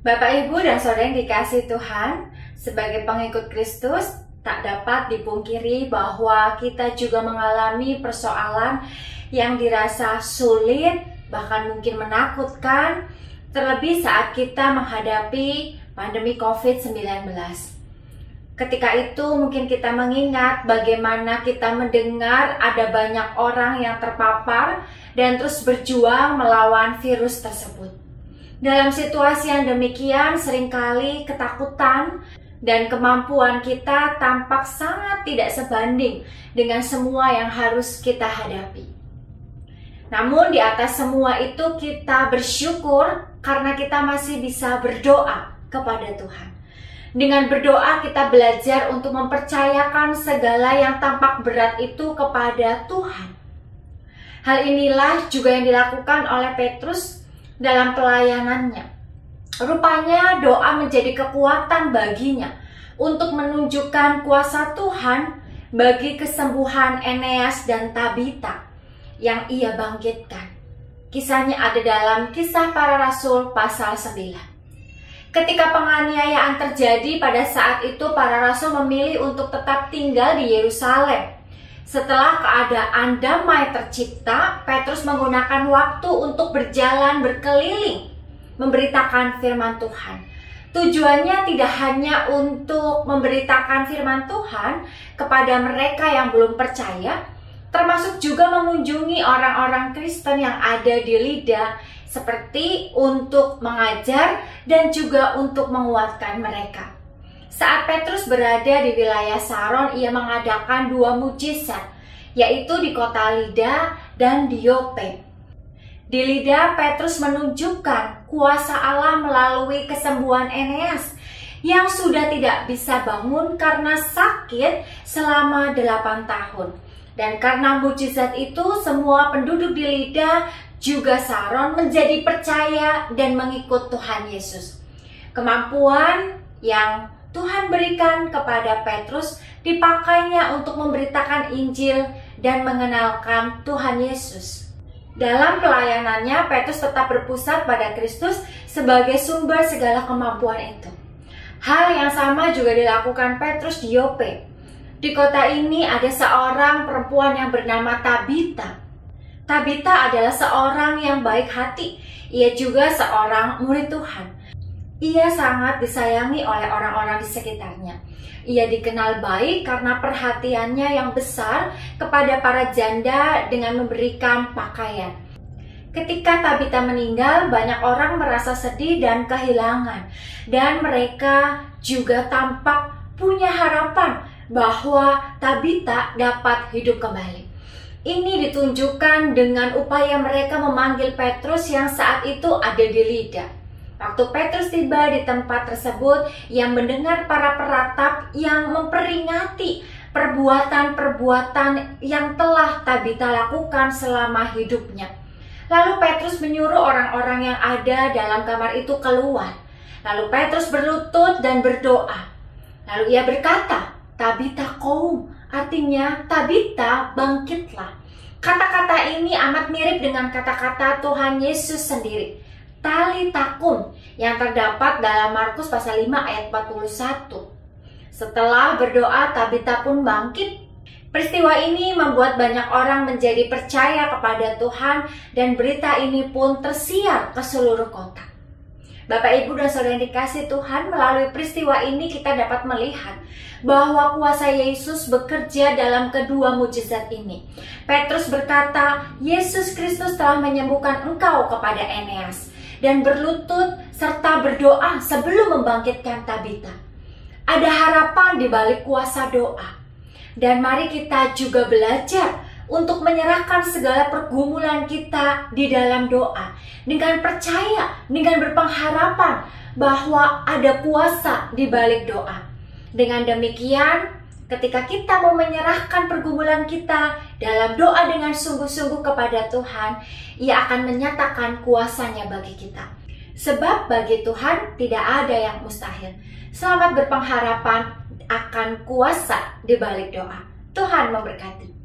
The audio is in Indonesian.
Bapak, Ibu, dan Saudara yang dikasihi Tuhan, sebagai pengikut Kristus, tak dapat dipungkiri bahwa kita juga mengalami persoalan yang dirasa sulit, bahkan mungkin menakutkan, terlebih saat kita menghadapi pandemi COVID-19. Ketika itu mungkin kita mengingat bagaimana kita mendengar ada banyak orang yang terpapar dan terus berjuang melawan virus tersebut. Dalam situasi yang demikian, seringkali ketakutan dan kemampuan kita tampak sangat tidak sebanding dengan semua yang harus kita hadapi. Namun di atas semua itu kita bersyukur karena kita masih bisa berdoa kepada Tuhan. Dengan berdoa kita belajar untuk mempercayakan segala yang tampak berat itu kepada Tuhan. Hal inilah juga yang dilakukan oleh Petrus dalam pelayanannya. Rupanya doa menjadi kekuatan baginya untuk menunjukkan kuasa Tuhan bagi kesembuhan Eneas dan Tabita yang ia bangkitkan. Kisahnya ada dalam Kisah Para Rasul pasal 9. Ketika penganiayaan terjadi, pada saat itu para rasul memilih untuk tetap tinggal di Yerusalem. Setelah keadaan damai tercipta, Petrus menggunakan waktu untuk berjalan berkeliling, memberitakan firman Tuhan. Tujuannya tidak hanya untuk memberitakan firman Tuhan kepada mereka yang belum percaya, termasuk juga mengunjungi orang-orang Kristen yang ada di Lida, seperti untuk mengajar dan juga untuk menguatkan mereka. Saat Petrus berada di wilayah Saron, ia mengadakan 2 mujizat, yaitu di kota Lida dan di Yope. Di Lida, Petrus menunjukkan kuasa Allah melalui kesembuhan Eneas yang sudah tidak bisa bangun karena sakit selama 8 tahun. Dan karena mujizat itu, semua penduduk di Lida juga Saron menjadi percaya dan mengikut Tuhan Yesus. Kemampuan yang Tuhan berikan kepada Petrus dipakainya untuk memberitakan Injil dan mengenalkan Tuhan Yesus. Dalam pelayanannya, Petrus tetap berpusat pada Kristus sebagai sumber segala kemampuan itu. Hal yang sama juga dilakukan Petrus di Yope. Di kota ini ada seorang perempuan yang bernama Tabita. Tabita adalah seorang yang baik hati. Ia juga seorang murid Tuhan. Ia sangat disayangi oleh orang-orang di sekitarnya. Ia dikenal baik karena perhatiannya yang besar kepada para janda dengan memberikan pakaian. Ketika Tabita meninggal, banyak orang merasa sedih dan kehilangan. Dan mereka juga tampak punya harapan bahwa Tabita dapat hidup kembali. Ini ditunjukkan dengan upaya mereka memanggil Petrus yang saat itu ada di Lida. Waktu Petrus tiba di tempat tersebut, ia mendengar para peratap yang memperingati perbuatan-perbuatan yang telah Tabita lakukan selama hidupnya. Lalu Petrus menyuruh orang-orang yang ada dalam kamar itu keluar. Lalu Petrus berlutut dan berdoa. Lalu ia berkata, "Tabita koum," artinya Tabita bangkitlah. Kata-kata ini amat mirip dengan kata-kata Tuhan Yesus sendiri, Talitakum, yang terdapat dalam Markus pasal 5 ayat 41. Setelah berdoa, Tabita pun bangkit. Peristiwa ini membuat banyak orang menjadi percaya kepada Tuhan dan berita ini pun tersiar ke seluruh kota. Bapak, Ibu, dan Saudara yang dikasihi Tuhan, melalui peristiwa ini kita dapat melihat bahwa kuasa Yesus bekerja dalam kedua mujizat ini. Petrus berkata, "Yesus Kristus telah menyembuhkan engkau," kepada Eneas, dan berlutut serta berdoa sebelum membangkitkan Tabita. Ada harapan di balik kuasa doa. Dan mari kita juga belajar untuk menyerahkan segala pergumulan kita di dalam doa, dengan percaya, dengan berpengharapan bahwa ada kuasa di balik doa. Dengan demikian, ketika kita mau menyerahkan pergumulan kita dalam doa dengan sungguh-sungguh kepada Tuhan, Ia akan menyatakan kuasanya bagi kita. Sebab bagi Tuhan tidak ada yang mustahil. Selamat berpengharapan akan kuasa di balik doa. Tuhan memberkati.